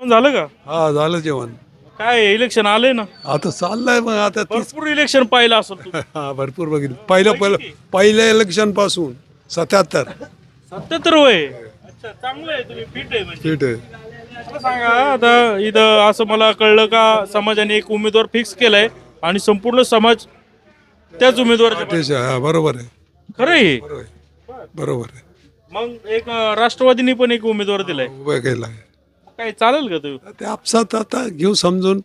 झालं का? हा झालं जेवण. काय इलेक्शन आले ना, आता चाललंय मग आता भरपूर इलेक्शन पाहिलं असेल तुम्ही. हा भरपूर बघितलं. पहिल्या इलेक्शन पासून 77 77 वय. अच्छा, चांगलं आहे, तुम्ही फिट आहे म्हणजे. सीट आहे. मला सांगा, आता इथं असं मला कळलं का समाजाने एक उमेदवार फिक्स केलाय आणि संपूर्ण समाज त्याच उमेदवाराच्या त्याच्या हा बरोबर आहे. खरं आहे. बरोबर आहे. बरोबर आहे. मग एक राष्ट्रवादीने पण एक उमेदवार दिलाय. उभं केलाय. काय चालेल का तो? ते आपसात आता घेऊ समजून.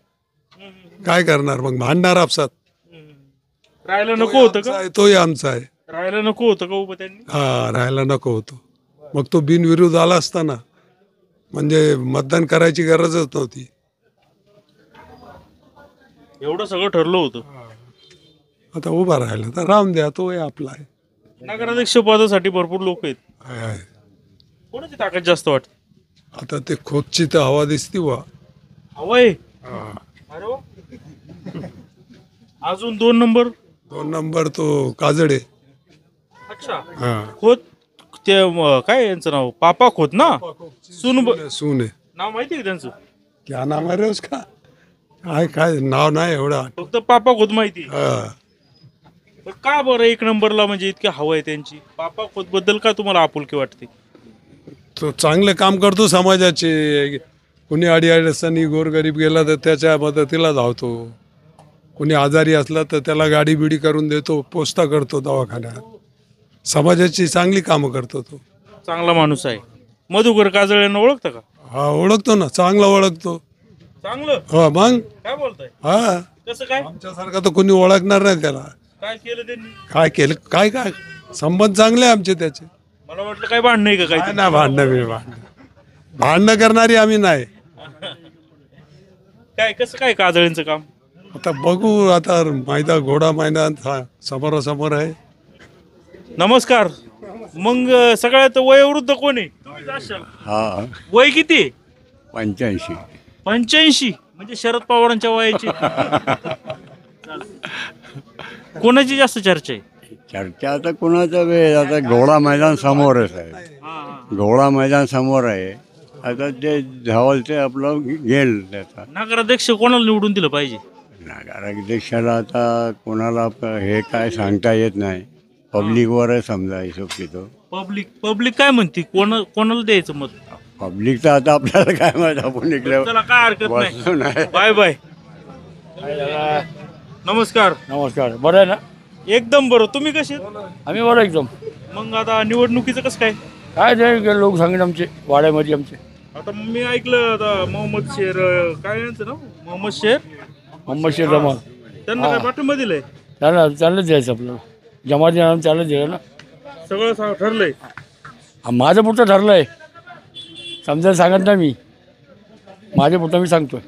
काय करणार मग भांडणार आपसात. राहायला नको होतं का? तोही आमचा आहे. राहायला नको होतं का उभं त्यांनी? हा राहायला नको होतो. मग तो बिनविरोध आला असताना म्हणजे मतदान करायची गरजच नव्हती. एवढं सगळं ठरलं होतं. आता उभा राहिला तर राहून द्या, तो आपला आहे. नगराध्यक्ष पदासाठी भरपूर लोक आहेत. आहे. कोणाची ताकद जास्त वाटते? आता ते खोदची तर हवा दिसती वा. हवंय. अरे वा. अजून 2 नंबर. 2 नंबर तो काजडे. अच्छा. हा खोत ते काय यांचं नाव? पापा खोत ना? सून सून आहे. नाव माहिती आहे का त्यांचं? क्या नाम आहे रे उसका? काय नाव नाही एवढा. फक्त पापा खोत माहिती. हा. पण का बरं 1 नंबरला म्हणजे इतकी हवा आहे त्यांची? पापा खोत बद्दल का तुम्हाला आपुलकी वाटते? तो चांगले काम करतो समाजाचे. कुणी अडीअडचणी गोरगरीब गेला तर त्याच्या मदतीला धावतो. कुणी आजारी असला तर त्याला गाडी बिडी करून देतो, पोचता करतो दवाखान्यात. समाजाची चांगली कामं करतो तो. चांगला माणूस आहे. मधुकर काजळे यांना ओळखता का? हा ओळखतो ना, चांगला ओळखतो. चांगलं. हो मग. काय बोलताय? हा कसं काय? आमच्यासारखा तर कोणी ओळखणार नाही त्याला. काय केलं त्यांनी? काय केलं काय काय संबंध चांगले आमचे त्याचे. मला वाटलं काय भांडण आहे का काय? काय ना भांडणं करणारी आम्ही नाही. काय कसं काय काजळींचं काम? आता बघू. आता घोडा मैदान समोरासमोर आहे. नमस्कार. मग सगळ्यात वयोवृद्ध कोण आहे? तुम्हीच असाल. हा वय किती? 85. 85. म्हणजे शरद पवारांच्या वयाची. कोणाची जास्त चर्चा आहे? चर्चा आता कुणाचा वेळ, आता घोडा मैदान समोरच आहे. घोडा मैदान समोर आहे. आता ते धावल ते आपलं घेल त्याचा. नगराध्यक्ष कोणाला निवडून दिलं पाहिजे? नगराध्यक्षाला आता कोणाला हे काय सांगता येत नाही. पब्लिकवर समजा हिशोब तो. पब्लिक काय म्हणते? कोणाला द्यायचं मत? पब्लिक तर आता आपल्याला काय माहित, आपण चला, काय हरकत बसलो नाही. नाही. Bye bye. नमस्कार. नमस्कार. बरं आहे ना? एकदम बरं. तुम्ही कसे? आम्ही बरं एकदम. मग आता निवडणुकीचं कसं काय? काय ते लोक सांगेन आमचे वाड्यामध्ये आमचे. आता मी ऐकलं आता मोहम्मद शेर, काय यांचं नाव? मोहम्मद शेर जमाल त्यांना काय पाठिंबा दिलाय? चाललं द्यायचं आपल्याला. जमाती चाललं द्यायचं ना. सगळं ठरलंय. माझं पुढचं ठरलं आहे. समजायला सांगत नाही मी. माझ्या पुढचं मी सांगतोय.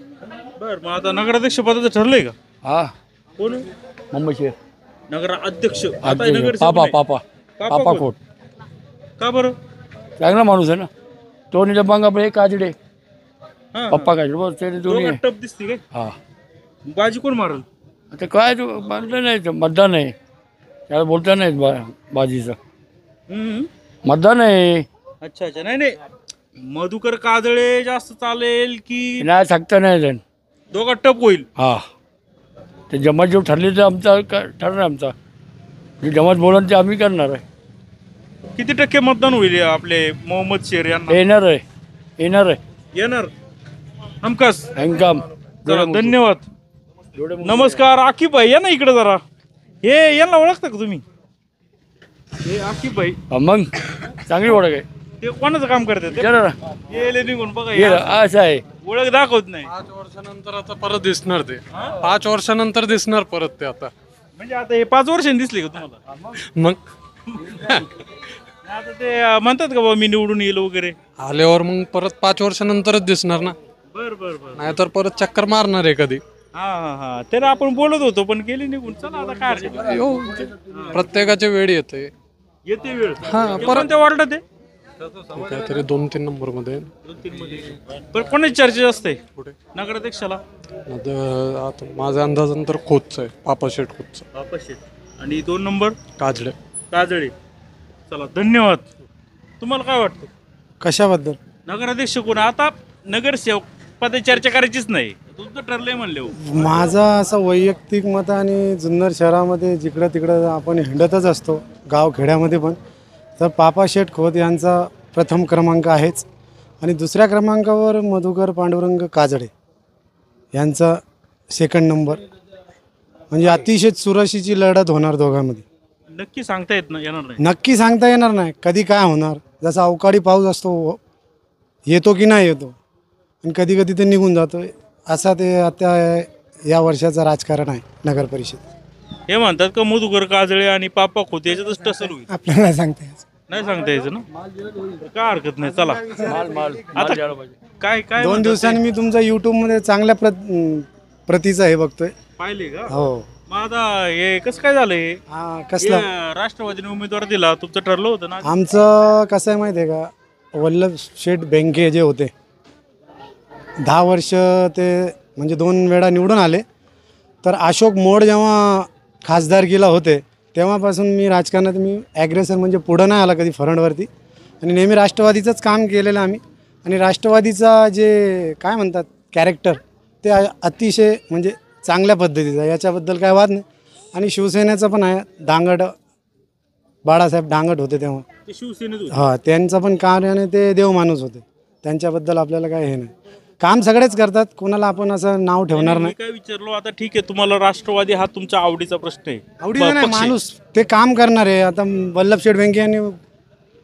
बर, मग आता नगराध्यक्ष पदाचं ठरलंय का? हा. कोण? मुंबई शेर नगराध्यक्ष. आता पापा नगरसेवक नाही. खोट. का बरं? चांगला माणूस आहे ना तो. निजबांग आपले काजडे हा. पप्पा काजडे बस ते दोन्ही आहे. टप दिसते काय? हा. बाजी कोण मारल? आता काय बांधलं नाही ते मतदान आहे. त्याला बोलता नाहीत बाजीचं मतदान आहे. अच्छा अच्छा. नाही मधुकर काजळे जास्त चालेल की नाही सांगता नाही जण. दोघा टप होईल? हा. ते जमात जेव्हा ठरले तर आमचा ठरणार आमचा. जे जमात बोलन ते आम्ही करणार आहे. किती टक्के मतदान होईल आपले मोहम्मद शेर यांना? येणार आहे. येणार हमखास. हंगाम. चला, धन्यवाद. नमस्कार. आकिब भाई या ना इकडे जरा. हे यांना ओळखता का तुम्ही? हे आकिब भाई. मग चांगली ओळख आहे. ते कोणाचं काम करतात? येले निघून बघा. असं आहे. ओळख दाखवत नाही. 5 वर्षानंतर आता परत दिसणार ते. 5 वर्षानंतर दिसणार परत ते आता. म्हणजे आता हे 5 वर्षांनी दिसले का तुम्हाला? मग आता ते म्हणतात का बाबा मी निवडून येईल वगैरे? आल्यावर मग परत 5 वर्षानंतरच दिसणार ना. बर बर बर. नाहीतर परत चक्कर मारणार आहे कधी. हा हा हा. तर आपण बोलत होतो पण गेली निघून. चला आता काय हरकत नाही. हो, प्रत्येकाच्या वेळ येते. येते वेळ. हा, परत त्या वार्डात आहे काहीतरी 2-3 नंबर मध्ये. 2-3 मध्ये. पण कोणाची चर्चा जास्त आहे नगराध्यक्षाला? आता माझ्या अंदाजानंतर खोतच आहे. पापा शेठ खोतचं. आणि 2 नंबर काजळे. चला, धन्यवाद. तुम्हाला काय वाटतं कशाबद्दल? नगराध्यक्ष कोण? आता नगरसेवक ते चर्चा करायचीच नाही, तुमचं ठरलंय म्हणले हो. माझं असं वैयक्तिक मत आणि जुन्नर शहरामध्ये जिकडं तिकडं आपण हिंडतच असतो, गावखेड्यामध्ये पण, तर पापा शेठ खोत यांचा प्रथम क्रमांक आहेच आणि दुसऱ्या क्रमांकावर मधुकर पांडुरंग काजडे यांचा सेकंड नंबर. म्हणजे अतिशय चुरशीची लढत होणार दोघांमध्ये. नक्की सांगता येणार नाही. नक्की सांगता येणार नाही कधी काय होणार. जसा अवकाळी पाऊस असतो, येतो की नाही येतो आणि कधी कधी ते निघून जातो, असा ते आता या वर्षाचं राजकारण आहे नगर परिषद. हे म्हणतात का मधुकर काजळे आणि पापा खोत याच्यातच टसल होईल. आपल्याला नाही सांगता यायचं. नाही सांगता यायचं ना, काय हरकत नाही. चला आता काय काय 2 म्हणतात दिवसांनी मी तुमचा यूट्यूबमध्ये चांगल्या प्रतीचं हे बघतोय. ते? पाहिले का? हो. मग आता हे कसं काय झालंय? हा कसला राष्ट्रवादीने उमेदवार दिला, तुमचं ठरलं होतं ना? आमचं कसं आहे माहिती आहे का, वल्लभ शेठ बेंके जे होते 10 वर्ष ते म्हणजे 2 वेळा निवडून आले. तर अशोक मोड जेव्हा खासदारकीला होते तेव्हापासून मी राजकारणात ॲग्रेसर म्हणजे पुढं नाही आला कधी फरंटवरती आणि नेहमी राष्ट्रवादीचंच काम केलेलं आम्ही. आणि राष्ट्रवादीचा जे काय म्हणतात कॅरेक्टर ते अतिशय म्हणजे चांगल्या पद्धतीचं आहे, याच्याबद्दल काय वाद नाही. आणि शिवसेनेचं पण आहे, दांगट बाळासाहेब दांगट होते तेव्हा. ते शिवसेनेत होते. हां, त्यांचं पण कार्याने ते देव माणूस होते, त्यांच्याबद्दल आपल्याला काय हे नाही. काम सगळेच करतात, कोणाला आपण असं नाव ठेवणार मी नाही. काय विचारलो आता, ठीक आहे तुम्हाला राष्ट्रवादी हा तुमचा आवडीचा प्रश्न आहे, आवडीचं नाही, पक्ष आहे. माणूस ते काम करणार आहे. आता वल्लभ शेठ बेंके यांनी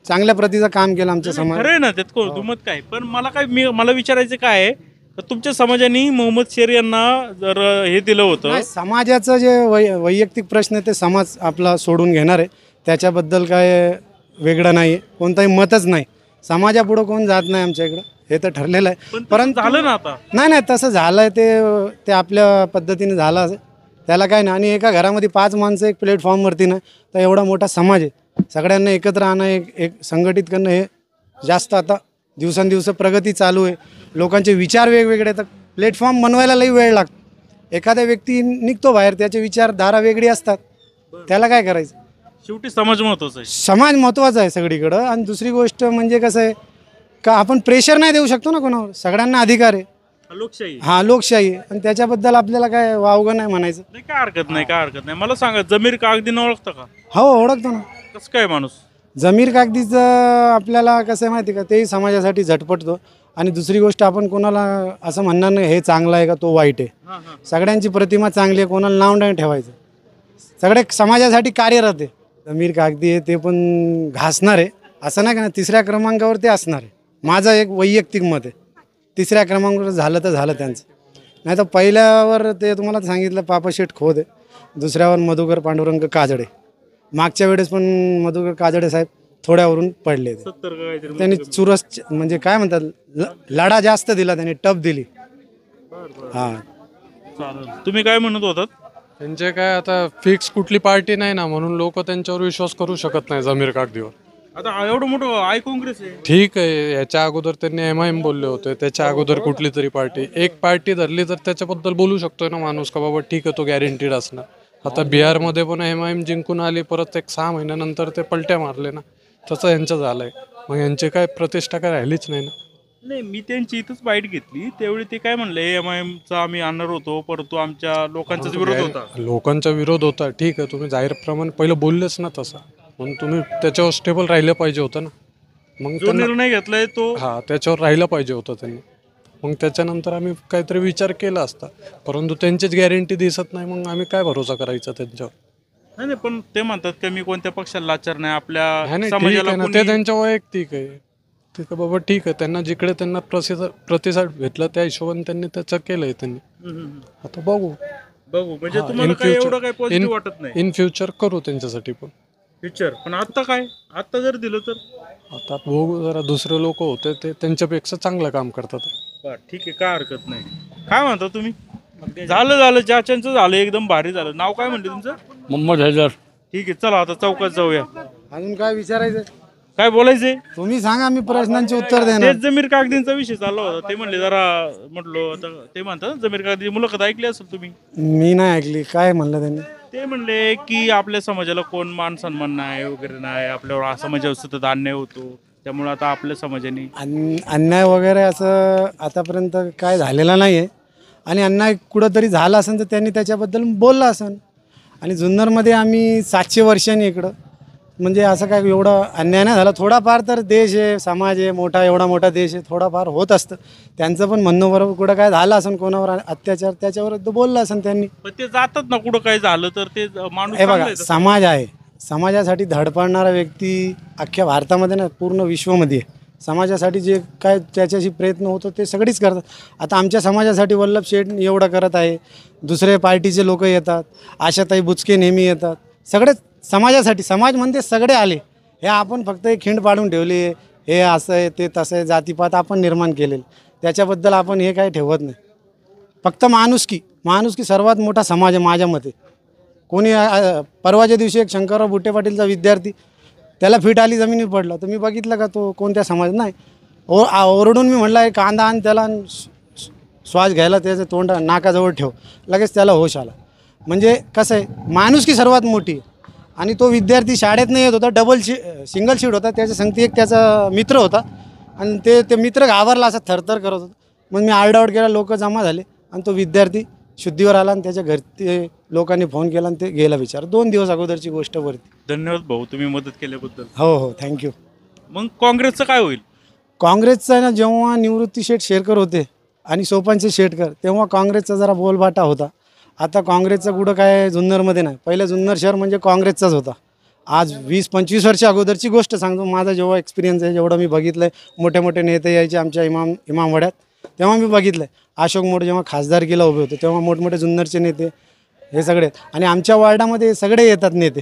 चांगल्या प्रतीचं काम केलं आमच्या समाज. खरं आहे ना, त्यात कोण दुमत काय. पण मला विचारायचं काय आहे, तर तुमच्या समाजाने मोहम्मद शेर यांना जर हे दिलं होतं. नाही, समाजाचं जे वैयक्तिक प्रश्न आहे ते समाज आपला सोडून घेणार आहे, त्याच्याबद्दल काय वेगळं नाही आहे, कोणताही मतच नाही. समाजापुढं कोण जात नाही आमच्या इकडं, हे तर ठरलेलं आहे. पण परंतु झालं ना आता. नाही तसं झालं आहे, ते आपल्या पद्धतीने झालं असेल, त्याला काय नाही. आणि एका घरामध्ये 5 माणसं एक प्लॅटफॉर्मवरती नाही, तर एवढा मोठा समाज आहे, सगळ्यांना एकत्र आणणं, एक संघटित करणं हे जास्त आता दिवसेंदिवस प्रगती चालू आहे. लोकांचे विचार वेगवेगळे, तर प्लॅटफॉर्म बनवायला लई वेळ लागतो. एखादा व्यक्ती निघतो बाहेर, त्याचे विचारधारा वेगळी असतात, त्याला काय करायचं. शेवटी समाज महत्वाचा आहे. समाज महत्त्वाचा आहे सगळीकडं. आणि दुसरी गोष्ट म्हणजे कसं आहे का, आपण प्रेशर नाही देऊ शकतो ना कोणावर, सगळ्यांना अधिकार आहे. लोकशाही. हां, लोकशाही आहे. आणि त्याच्याबद्दल आपल्याला काय वावगं नाही म्हणायचं. नाही, काय हरकत नाही, काय हरकत नाही. मला सांगा, जमीर कागदीनं ओळखता का? हो, ओळखतो ना. कसं काय माणूस? जमीर कागदीचं आपल्याला कसं आहे माहिती का, तेही समाजासाठी झटपटतो. आणि दुसरी गोष्ट, आपण कोणाला असं म्हणणार नाही हे चांगलं आहे का तो वाईट आहे. सगळ्यांची प्रतिमा चांगली आहे, कोणाला नाव नाही ठेवायचं. सगळे समाजासाठी कार्यरत आहे. जमीर कागदी आहे ते पण घासणार आहे, असं नाही का, 3ऱ्या क्रमांकावर ते असणार आहे. माझं एक वैयक्तिक मत आहे. 3ऱ्या क्रमांकावर झालं तर झालं त्यांचं. नाही तर पहिल्यावर ते तुम्हाला सांगितलं पापा शेठ खोत आहे, दुसऱ्यावर मधुकर पांडुरंग काजडे. मागच्या वेळेस पण मधुकर काजडे साहेब थोड्यावरून पडले. 70 का काहीतरी. त्यांनी चुरस म्हणजे काय म्हणतात, लढा जास्त दिला, त्यांनी टप दिली. हां, चालेल. तुम्ही काय म्हणत होतात? त्यांचे काय आता फिक्स कुठली पार्टी नाही ना, म्हणून लोक त्यांच्यावर विश्वास करू शकत नाही जमीर कागदीवर. आता एवढं मोठं आय काँग्रेस आहे. ठीक आहे, याच्या अगोदर त्यांनी MIM बोलले होते, त्याच्या अगोदर कुठली तरी पार्टी, एक पार्टी धरली तर त्याच्याबद्दल बोलू शकतोय ना माणूस का बाबा ठीक आहे तो गॅरंटीड असणार. आता बिहारमध्ये पण MIM जिंकून आली, परत एक 6 महिन्यानंतर ते पलट्या मारले ना, तसं यांचं झालंय. मग यांची काय प्रतिष्ठा काय राहिलीच नाही ना. नाही, मी त्यांची इथंच बाईट घेतली, त्यावेळी ते काय म्हणले, MIM चा आम्ही आणणार होतो, परंतु आमच्या लोकांचाच विरोध होता. लोकांचा विरोध होता, ठीक आहे, तुम्ही जाहीरप्रमाणे पहिलं बोललेच ना तसा, म्हणून तुम्ही त्याच्यावर स्टेबल राहिलं पाहिजे होतं ना. मग जो निर्णय घेतलाय तो त्याच्यावर राहिलं पाहिजे होतं त्यांनी. मग त्याच्यानंतर आम्ही काहीतरी विचार केला असता, परंतु त्यांचीच गॅरंटी दिसत नाही, मग आम्ही काय भरोसा करायचा त्यांच्यावर. नाही, पण ते म्हणतात की मी कोणत्या पक्षाला लाचार नाही, आपल्या नाही, ठीक समाजाला आहे ना, ते त्यांच्या वैयक्तिक आहे. ठीक आहे बाबा, ठीक आहे, त्यांना जिकडे त्यांना प्रतिसाद भेटला त्या हिशोबाने त्यांनी त्याचं केलंय त्यांनी. आता बघू म्हणजे तुम्हाला काय एवढं काय पॉझिटिव्ह वाटत नाही इन फ्युचर करू त्यांच्यासाठी पण फ्युचर. पण आता काय, आता जर दिलं तर आता बघू, जरा दुसरे लोक होते ते त्यांच्यापेक्षा चांगलं काम करतात. ठीक आहे, काय हरकत नाही. काय म्हणता तुम्ही? झालं ज्याच्यांचं झालं एकदम भारी झालं. नाव काय म्हणते तुमचं? मोहम्मद हैदर. ठीक आहे, चला आता चौकात जाऊया. अजून काय विचारायचं काय बोलायचंय तुम्ही सांगा, मी प्रश्नांचे उत्तर देणार. तेच जमीर कागदींचा विषय चालला होता. ते म्हणले जरा म्हटलो, आता ते म्हणतात जमीर कागदी मुलाखत ऐकली असेल तुम्ही? मी नाही ऐकली. काय म्हणलं त्यांनी? ते म्हणले की आपल्या समाजाला कोण मान सन्मान नाही वगैरे नाही, आपल्यावर समाजावर सतत अन्याय होतो, त्यामुळे आता आपल्या समाजाने अन्याय वगैरे असं आतापर्यंत काय झालेलं नाही आहे आणि अन्याय कुठंतरी झाला असेल तर त्यांनी त्याच्याबद्दल बोललं असेल. आणि जुन्नरमध्ये आम्ही 700 वर्षांनी इकडं म्हणजे असं काय एवढं अन्याय नाही झाला. थोडाफार तर देश आहे, समाज आहे, एवढा मोठा देश आहे, थोडाफार होत असतं. त्यांचं पण म्हणणं बरोबर, कुठं काय झालं असेल कोणावर अत्याचार त्याच्यावर बोललं असेल त्यांनी. पण ते जातात ना कुठं काही झालं तर ते माणूस हे चांगला बघा, आहे तसं. समाज आहे, समाजासाठी धडपडणारा व्यक्ती अख्ख्या भारतामध्ये ना पूर्ण विश्वामध्ये आहे. समाजासाठी जे काय त्याच्याशी प्रयत्न होतो ते सगळीच करतात. आता आमच्या समाजासाठी वल्लभ शेठ एवढं करत आहे, दुसरे पार्टीचे लोक येतात, आशाताई बुचके नेहमी येतात, सगळेच समाजासाठी. समाज म्हणते सगळे आले, हे आपण फक्त एक खिंड पाडून ठेवली, हे असं आहे ते तसं आहे, जातीपात आपण निर्माण केलेलं, त्याच्याबद्दल आपण हे काही ठेवत नाही. फक्त माणुसकी सर्वात मोठा समाज आहे माझ्या मते. कोणी परवाच्या दिवशी एक शंकरराव बुट्टे पाटीलचा विद्यार्थी, त्याला फिट आली जमिनीवर पडला, तर मी बघितलं का तो कोणत्या समाज नाही. ओरडून मी म्हटलं आहे कांदा आणि त्याला श्वास घ्यायला त्याचं तोंड नाकाजवळ ठेव, लगेच त्याला होश आला. म्हणजे कसं आहे, माणुसकी सर्वात मोठी आहे. आणि तो विद्यार्थी शाळेत नाही येत होता, सिंगल शीट होता, त्याच्या संगती एक त्याचा मित्र होता आणि ते मित्र घाबरला, असा थरथर करत होता. मग मी आरडाओरड केला, लोक जमा झाले आणि तो विद्यार्थी शुद्धीवर आला आणि त्याच्या घरचे लोकांनी फोन केला आणि ते गेला विचार. 2 दिवस अगोदरची गोष्ट वरती. धन्यवाद भाऊ, तुम्ही मदत केल्याबद्दल. हो थँक्यू. मग काँग्रेसचं काय होईल? काँग्रेसचा आहे ना, जेव्हा निवृत्ती शेठ शेरकर होते आणि सोपानचे शेटकर, तेव्हा काँग्रेसचा जरा बोलबाटा होता. आता काँग्रेसचं कुठं काय जुन्नरमध्ये नाही. पहिलं जुन्नर शहर म्हणजे काँग्रेसचाच होता. आज 20-25 वर्ष अगोदरची गोष्ट सांगतो, माझा जेव्हा एक्सपिरियन्स आहे, जेवढं मी बघितलं आहे, मोठे मोठे नेते यायचे आमच्या इमामवाड्यात, तेव्हा मी बघितलं आहे. अशोक मोड जेव्हा खासदारकीला उभे होते तेव्हा मोठमोठे जुन्नरचे नेते हे सगळे, आणि आमच्या वार्डामध्ये सगळे येतात नेते.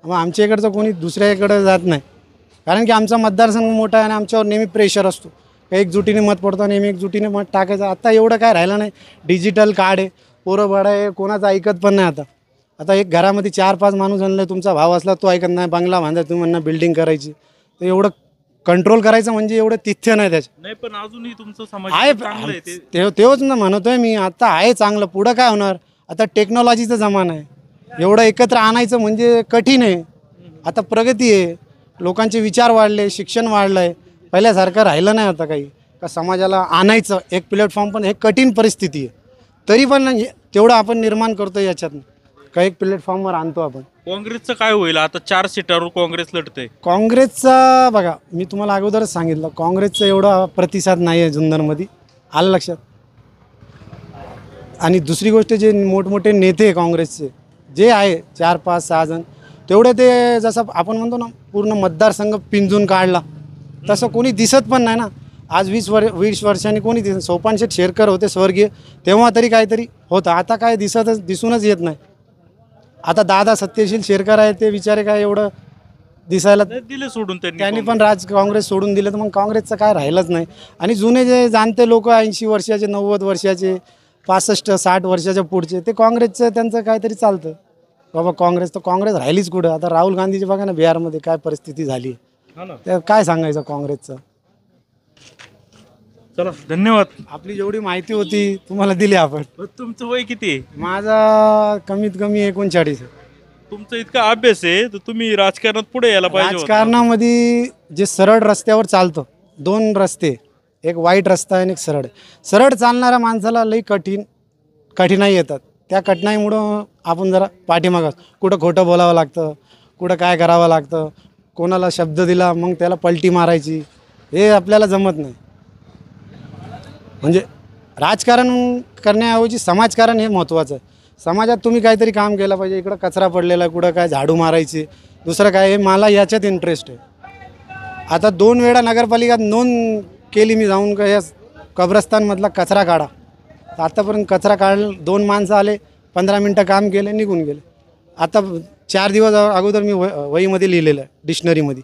मग आमच्या इकडचं कोणी दुसऱ्याकडं जात नाही, कारण की आमचा मतदारसंघ मोठा आहे आणि आमच्यावर नेहमी प्रेशर असतो. एकजुटीने मत पडतो, नेहमी एकजुटीने मत टाकायचं. आता एवढं काय राहिलं नाही, डिजिटल कार्ड आहे, पोरं बाळं आहे, कोणाचं ऐकत पण नाही. आता एक घरामध्ये 4-5 माणूस आणलं, तुमचा भाव असला तो ऐकत नाही, बंगला बांधा तुम्ही म्हणणं, बिल्डिंग करायची, तर एवढं कंट्रोल करायचं म्हणजे एवढं तिथ्य नाही त्याचं. नाही, पण अजूनही तुमचं समाज आहे चांगलं आहे ते. तेच ना म्हणतोय मी, आता आहे चांगलं. पुढं काय होणार, आता टेक्नॉलॉजीचा जमाना आहे, एवढं एकत्र आणायचं म्हणजे कठीण आहे. आता प्रगती आहे, लोकांचे विचार वाढले, शिक्षण वाढलं आहे, पहिल्यासारखं राहिलं नाही आता काही. का समाजाला आणायचं एक प्लॅटफॉर्म पण हे कठीण परिस्थिती आहे, तरी पण तेवढं आपण निर्माण करतो याच्यातनं, का एक प्लॅटफॉर्मवर आणतो आपण. काँग्रेसचं काय होईल? आता 4 सीटावर काँग्रेस लढते. काँग्रेसचा बघा, मी तुम्हाला अगोदरच सांगितलं, काँग्रेसचा एवढा प्रतिसाद नाही आहे जुन्नरमध्ये, आलं लक्षात. आणि दुसरी गोष्ट, जे मोठमोठे नेते आहे काँग्रेसचे जे आहे 4-5-6 जण, तेवढे ते जसं आपण म्हणतो ना पूर्ण मतदारसंघ पिंजून काढला, तसं कोणी दिसत पण नाही ना. आज 20 वर्षांनी कोणी सोपान शेठ शेरकर होते स्वर्गीय, तेव्हा तरी काहीतरी होतं, आता काय दिसूनच येत नाही. आता दादा सत्यशील शेरकर आहे, ते विचारे काय एवढं दिसायला, दिले सोडून त्यांनी पण काँग्रेस सोडून दिलं, तर मग काँग्रेसचं काय राहिलंच नाही. आणि जुने जे जाणते लोक 80 वर्षाचे, 90 वर्षाचे, 65-60 वर्षाच्या पुढचे, ते काँग्रेसचं त्यांचं काहीतरी चालतं बाबा. काँग्रेस राहिलीच कुठं. आता राहुल गांधीची बघा ना, बिहारमध्ये काय परिस्थिती झाली, तर काय सांगायचं काँग्रेसचं. चला, धन्यवाद. आपली जेवढी माहिती होती तुम्हाला दिली आपण. तुमचं वय किती आहे? माझा कमीत कमी 39 आहे. तुमचा इतका अभ्यास आहे तर तुम्ही राजकारणात पुढे यायला पाहिजे होतं. राजकारणामध्ये जे सरळ रस्त्यावर चालतं, 2 रस्ते, एक वाईट रस्ता आहे आणि एक सरळ. सरळ चालणाऱ्या माणसाला लई कठीणाई येतात. त्या कठीणाईमुळं आपण जरा पाठीमागं, कुठं खोटं बोलावं लागतं, कुठं काय करावं लागतं, कोणाला शब्द दिला मग त्याला पलटी मारायची, हे आपल्याला जमत नाही. म्हणजे राजकारण करण्याऐवजी समाजकारण हे महत्त्वाचं आहे. समाजात तुम्ही काहीतरी काम केलं पाहिजे. इकडं कचरा पडलेला, कुठं काय झाडू मारायची, दुसरं काय, हे मला याच्यात इंटरेस्ट आहे. आता 2 वेळा नगरपालिकेत नोंद केली मी जाऊन, का या कब्रस्तानमधला कचरा काढा. तर आतापर्यंत कचरा काढ, 2 माणसं आले, 15 मिनटं काम केले, निघून गेले. आता 4 दिवस अगोदर मी वहीमध्ये लिहिलेलं आहे, डिक्शनरीमध्ये.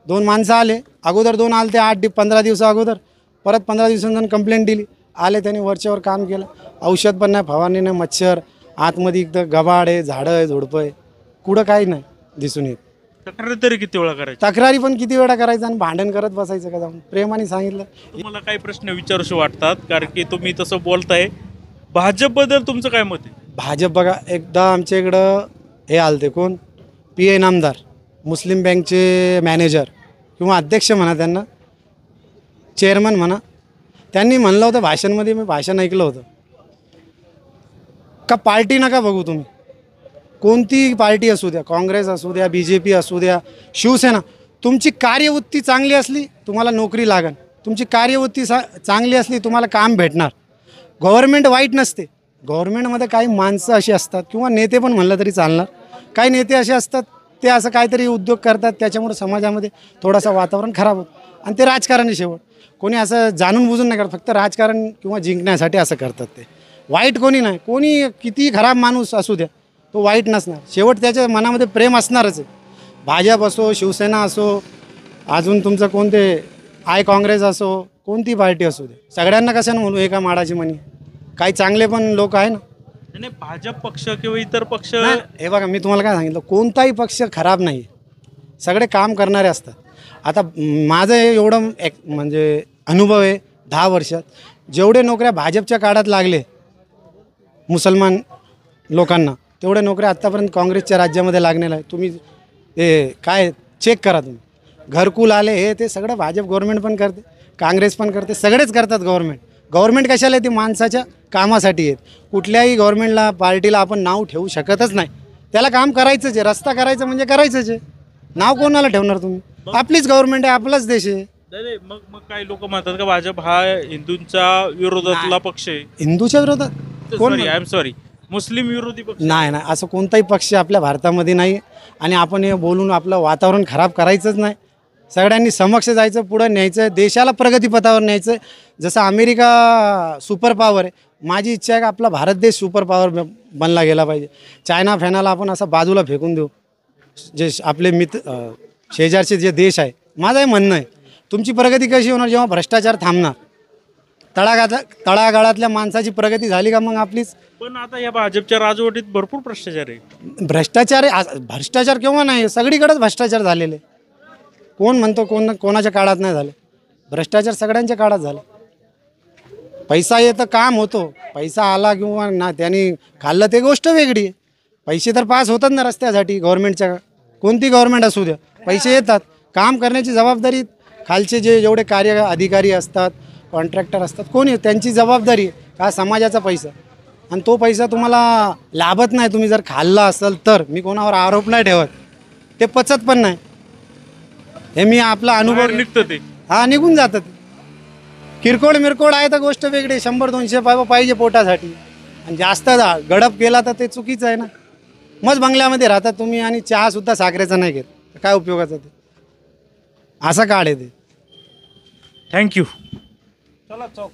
2 माणसं आले, अगोदर 2 आले, ते 8-15 दिवसा अगोदर, परत 15 दिवसांनी कंप्लेंट दिली, आले, त्यांनी वरच्यावर काम केलं. औषध पण नाही, फवारणी नाही, मच्छर आतमध्ये, एकदम गबाड आहे, झाडं आहे, झुडपं आहे, कुठं काही नाही दिसून येत. तक्रारी तरी किती वेळा करायची? तक्रारी पण किती वेळा करायचं आणि भांडण करत बसायचं का जाऊन? प्रेमाने सांगितलं. तुम्हाला काही प्रश्न विचारूशे वाटतात, कारण की तुम्ही तसं बोलताय. भाजपबद्दल तुमचं काय मत आहे? भाजप बघा, एकदा आमच्या इकडं हे आलते, कोण, PA नामदार, मुस्लिम बँकचे मॅनेजर, किंवा अध्यक्ष म्हणा त्यांना, चेअरमन म्हणा, त्यांनी म्हणलं होतं भाषणमध्ये, मी भाषण ऐकलं होतं का पार्टी नका बघू तुम्ही, कोणती पार्टी असू द्या, काँग्रेस असू द्या, BJP असू द्या, शिवसेना, तुमची कार्यवृत्ती चांगली असली तुम्हाला नोकरी लागेल, तुमची कार्यवृत्ती चांगली असली तुम्हाला काम भेटणार. गव्हर्नमेंट वाईट नसते, गव्हर्नमेंटमध्ये काही माणसं अशी असतात किंवा नेते पण म्हणलं तरी चालणार, काही नेते असे असतात ते असं काहीतरी उद्योग करतात, त्याच्यामुळे समाजामध्ये थोडासा वातावरण खराब होतं आणि ते राजकारण आहे. शेवट कोणी असं जाणून बुजून नाही करत, फक्त राजकारण किंवा जिंकण्यासाठी असं करतात. ते वाईट कोणी नाही, कोणी किती खराब माणूस असू द्या तो वाईट नसणार, शेवट त्याच्या मनामध्ये प्रेम असणारच आहे. भाजप असो, शिवसेना असो, अजून तुमचं कोणते काँग्रेस असो, कोणती पार्टी असू दे, सगळ्यांना कशानं म्हणू एका माडाची म्हणी. काही चांगले पण लोक आहे ना. नाही, भाजप पक्ष किंवा इतर पक्ष, हे बघा मी तुम्हाला काय सांगितलं, कोणताही पक्ष खराब नाही, सगळे काम करणारे असतात. आता माझं हे एवढं म्हणजे अनुभव आहे 10 वर्षात, जेवढे नोकऱ्या भाजपच्या काळात लागले मुसलमान लोकांना, तेवढ्या नोकऱ्या आत्तापर्यंत काँग्रेसच्या राज्यामध्ये लागलेल्या आहे. तुम्ही हे काय चेक करा तुम्ही, घरकुल आले हे ते सगळं भाजप गव्हर्नमेंट पण करते, काँग्रेस पण करते, सगळेच करतात. गव्हर्नमेंट कशाला येते, माणसाच्या कामासाठी आहेत. कुठल्याही गव्हर्नमेंटला पार्टीला आपण नाव ठेवू शकतच नाही, त्याला काम करायचंच आहे, रस्ता करायचं म्हणजे करायचंच आहे. नाव कोणाला ठेवणार तुम्ही, आपलीच गव्हर्नमेंट आहे, आपलाच देश आहे. नाही, मग काही लोक म्हणतात का भाजप हा हिंदूंच्या विरोधातला पक्ष आहे. हिंदूच्या विरोधात कोण आय एम सॉरी, मुस्लिम विरोधी पक्ष. नाही, असं कोणताही पक्ष आपल्या भारतामध्ये नाही. आणि आपण हे बोलून आपलं वातावरण खराब करायचंच नाही. सगळ्यांनी समक्ष जायचं, पुढं न्यायचं, देशाला प्रगतीपथावर न्यायचं. जसं अमेरिका सुपर पॉवर आहे, माझी इच्छा आहे की आपला भारत देश सुपर पॉवर बनला गेला पाहिजे. चायना फॅनाला आपण असं बाजूला फेकून देऊ, जे आपले शेजारचे जे देश आहे. माझं हे म्हणणं आहे, तुमची प्रगती कशी होणार, जेव्हा भ्रष्टाचार थांबणार, तळागाळातल्या माणसाची प्रगती झाली का मग आपलीच. पण आता या भाजपच्या राजवटीत भरपूर भ्रष्टाचार आहे. भ्रष्टाचार केव्हा नाही, सगळीकडेच भ्रष्टाचार झालेले. कोण म्हणतो कोणाच्या काळात नाही झाले, भ्रष्टाचार सगळ्यांच्या काळात झाला. पैसा येतं, काम होतो, पैसा आला किंवा ना त्यांनी खाल्लं ते गोष्ट वेगळी आहे. पैसे तर पास होतात ना रस्त्यासाठी, गव्हर्नमेंटच्या, कोणती गव्हर्नमेंट असू द्या, पैसे येतात. काम करण्याची जबाबदारी खालचे जेवढे कार्य अधिकारी असतात, कॉन्ट्रॅक्टर असतात, कोणी त्यांची जबाबदारी का समाजाचा पैसा, आणि तो पैसा तुम्हाला लाभत नाही, तुम्ही जर खाल्ला असेल तर. मी कोणावर आरोप नाही ठेवत, ते पचत पण नाही, हे मी आपला अनुभव निघतं ते. हा निघून जातात. किरकोळ मिरकोळ आहे तर गोष्ट वेगळी, 100-200 पाहिजे पोटासाठी, आणि जास्त गडप केला तर ते चुकीचं आहे ना. मग बंगल्यामध्ये राहतात तुम्ही आणि चहासुद्धा साखरेचा नाही घेत, काय उपयोगाचं ते. असा काळ आहे ते. थँक्यू. चला चौकात.